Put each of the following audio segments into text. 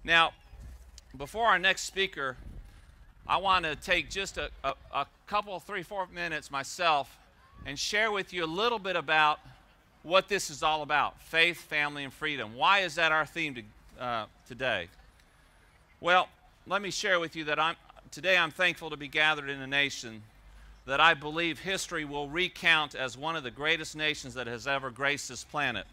Now, before our next speaker, I want to take just a couple, 3-4 minutes myself and share with you a little bit about what this is all about: faith, family, and freedom. Why is that our theme today? Well, let me share with you that today I'm thankful to be gathered in a nation that I believe history will recount as one of the greatest nations that has ever graced this planet.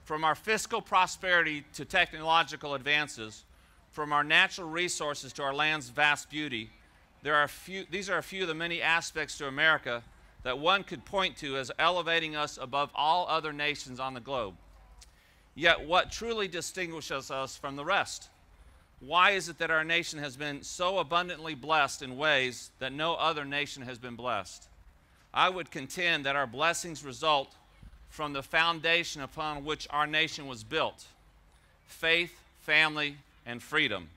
From our fiscal prosperity to technological advances, from our natural resources to our land's vast beauty, these are a few of the many aspects to America that one could point to as elevating us above all other nations on the globe. Yet what truly distinguishes us from the rest? Why is it that our nation has been so abundantly blessed in ways that no other nation has been blessed? I would contend that our blessings result from the foundation upon which our nation was built: faith, family, and freedom.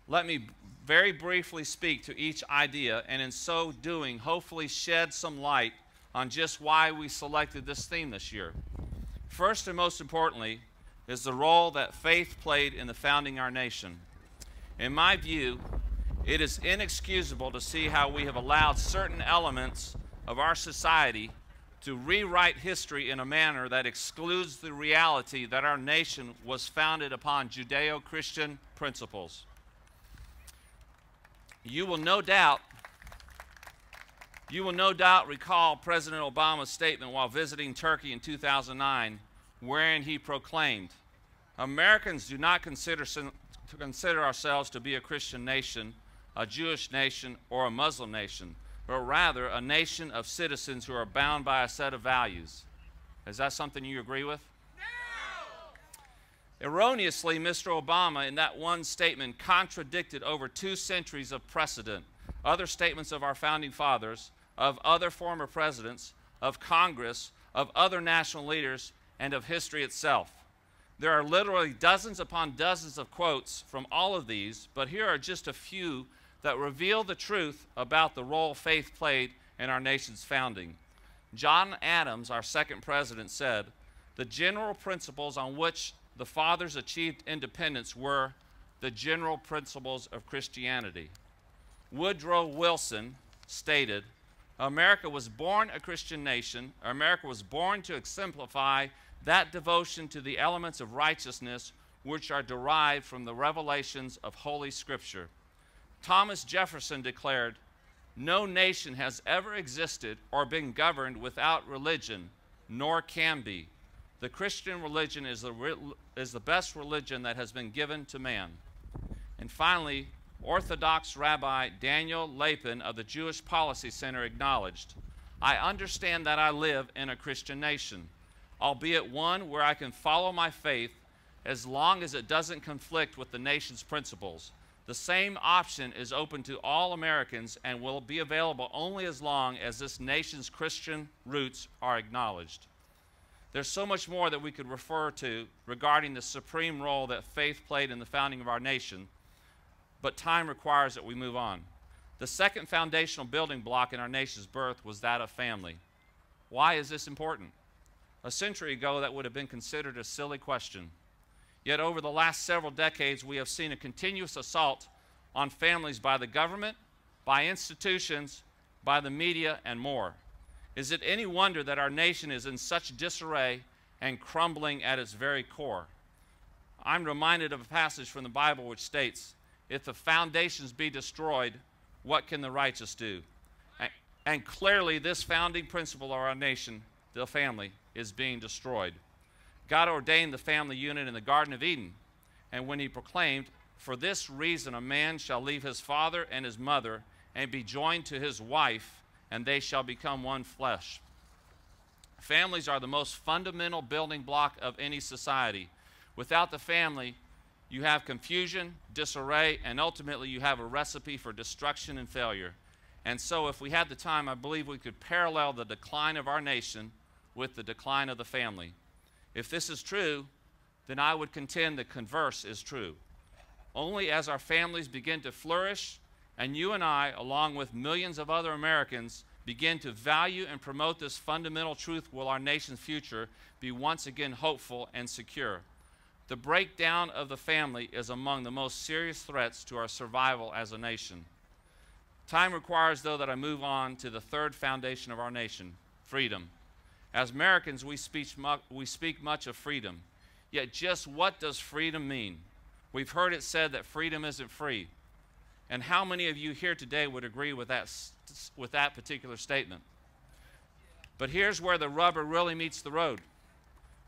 Let me very briefly speak to each idea, and in so doing, hopefully shed some light on just why we selected this theme this year. First and most importantly is the role that faith played in the founding of our nation. In my view, it is inexcusable to see how we have allowed certain elements of our society to rewrite history in a manner that excludes the reality that our nation was founded upon Judeo-Christian principles. You will no doubt recall President Obama's statement while visiting Turkey in 2009, wherein he proclaimed, "Americans do not consider ourselves to be a Christian nation, a Jewish nation, or a Muslim nation, but rather a nation of citizens who are bound by a set of values." Is that something you agree with? No! Erroneously, Mr. Obama, in that one statement, contradicted over 2 centuries of precedent, other statements of our founding fathers, of other former presidents, of Congress, of other national leaders, and of history itself. There are literally dozens upon dozens of quotes from all of these, but here are just a few that reveal the truth about the role faith played in our nation's founding. John Adams, our second president, said, "The general principles on which the fathers achieved independence were the general principles of Christianity." Woodrow Wilson stated, "America was born a Christian nation. America was born to exemplify that devotion to the elements of righteousness which are derived from the revelations of Holy Scripture." Thomas Jefferson declared, "No nation has ever existed or been governed without religion, nor can be. The Christian religion is the best religion that has been given to man." And finally, Orthodox Rabbi Daniel Lapin of the Jewish Policy Center acknowledged, "I understand that I live in a Christian nation, albeit one where I can follow my faith as long as it doesn't conflict with the nation's principles. The same option is open to all Americans and will be available only as long as this nation's Christian roots are acknowledged." There's so much more that we could refer to regarding the supreme role that faith played in the founding of our nation, but time requires that we move on. The second foundational building block in our nation's birth was that of family. Why is this important? A century ago, that would have been considered a silly question. Yet over the last several decades, we have seen a continuous assault on families by the government, by institutions, by the media, and more. Is it any wonder that our nation is in such disarray and crumbling at its very core? I'm reminded of a passage from the Bible which states, "If the foundations be destroyed, what can the righteous do?" And clearly this founding principle of our nation, the family, is being destroyed. God ordained the family unit in the Garden of Eden, and when he proclaimed, "For this reason a man shall leave his father and his mother and be joined to his wife, and they shall become one flesh." Families are the most fundamental building block of any society. Without the family, you have confusion, disarray, and ultimately you have a recipe for destruction and failure. And so if we had the time, I believe we could parallel the decline of our nation with the decline of the family. If this is true, then I would contend the converse is true. Only as our families begin to flourish, and you and I, along with millions of other Americans, begin to value and promote this fundamental truth, will our nation's future be once again hopeful and secure. The breakdown of the family is among the most serious threats to our survival as a nation. Time requires, though, that I move on to the third foundation of our nation, freedom. As Americans, we speak much of freedom. Yet just what does freedom mean? We've heard it said that freedom isn't free. And how many of you here today would agree with that particular statement? But here's where the rubber really meets the road.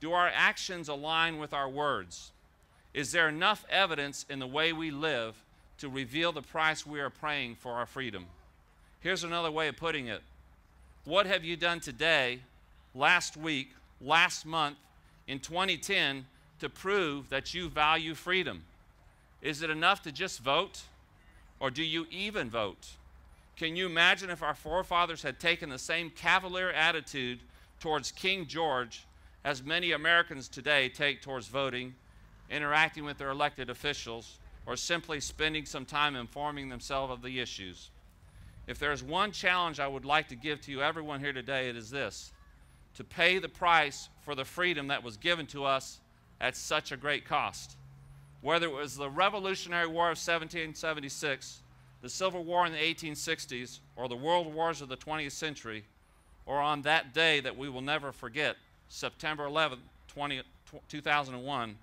Do our actions align with our words? Is there enough evidence in the way we live to reveal the price we are paying for our freedom? Here's another way of putting it. What have you done today, last week, last month, in 2010 to prove that you value freedom? Is it enough to just vote? Or do you even vote? Can you imagine if our forefathers had taken the same cavalier attitude towards King George as many Americans today take towards voting, interacting with their elected officials, or simply spending some time informing themselves of the issues? If there's one challenge I would like to give to you, everyone here today, it is this: to pay the price for the freedom that was given to us at such a great cost. Whether it was the Revolutionary War of 1776, the Civil War in the 1860s, or the World Wars of the 20th century, or on that day that we will never forget, September 11, 2001,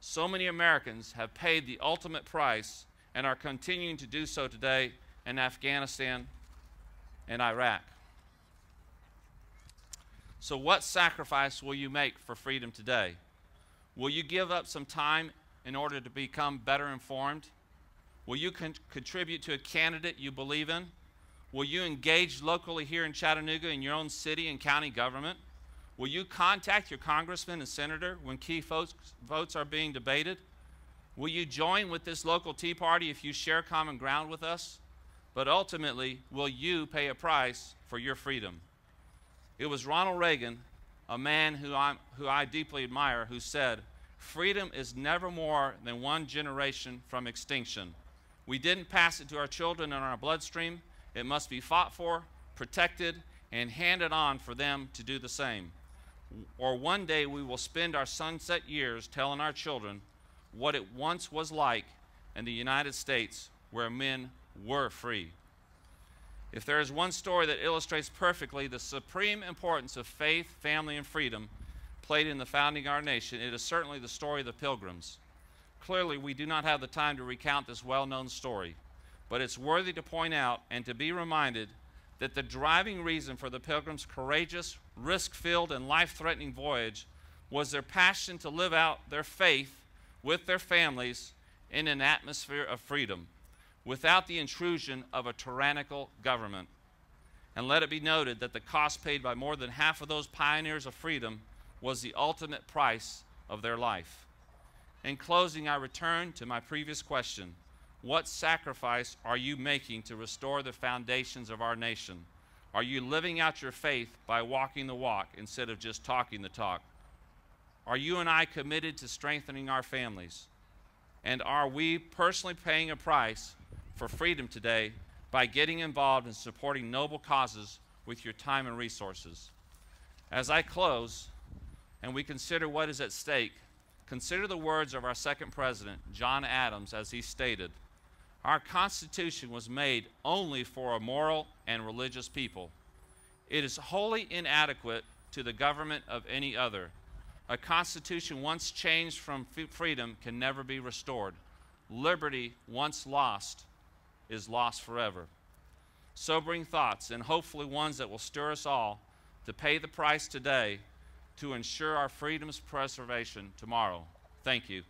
so many Americans have paid the ultimate price and are continuing to do so today in Afghanistan and Iraq. So what sacrifice will you make for freedom today? Will you give up some time in order to become better informed? Will you contribute to a candidate you believe in? Will you engage locally here in Chattanooga in your own city and county government? Will you contact your congressman and senator when key votes are being debated? Will you join with this local Tea Party if you share common ground with us? But ultimately, will you pay a price for your freedom? It was Ronald Reagan, a man who I deeply admire, who said, "Freedom is never more than one generation from extinction. We didn't pass it to our children in our bloodstream. It must be fought for, protected, and handed on for them to do the same. Or one day we will spend our sunset years telling our children what it once was like in the United States where men were free." If there is one story that illustrates perfectly the supreme importance of faith, family, and freedom played in the founding of our nation, it is certainly the story of the Pilgrims. Clearly, we do not have the time to recount this well-known story, but it's worthy to point out and to be reminded that the driving reason for the Pilgrims' courageous, risk-filled, and life-threatening voyage was their passion to live out their faith with their families in an atmosphere of freedom, without the intrusion of a tyrannical government. And let it be noted that the cost paid by more than half of those pioneers of freedom was the ultimate price of their life. In closing, I return to my previous question: what sacrifice are you making to restore the foundations of our nation? Are you living out your faith by walking the walk instead of just talking the talk? Are you and I committed to strengthening our families? And are we personally paying a price for freedom today by getting involved in supporting noble causes with your time and resources? As I close and we consider what is at stake, consider the words of our second president, John Adams, as he stated, "Our Constitution was made only for a moral and religious people. It is wholly inadequate to the government of any other. A Constitution once changed from freedom can never be restored. Liberty once lost is lost forever." Sobering thoughts, and hopefully ones that will stir us all to pay the price today to ensure our freedom's preservation tomorrow. Thank you.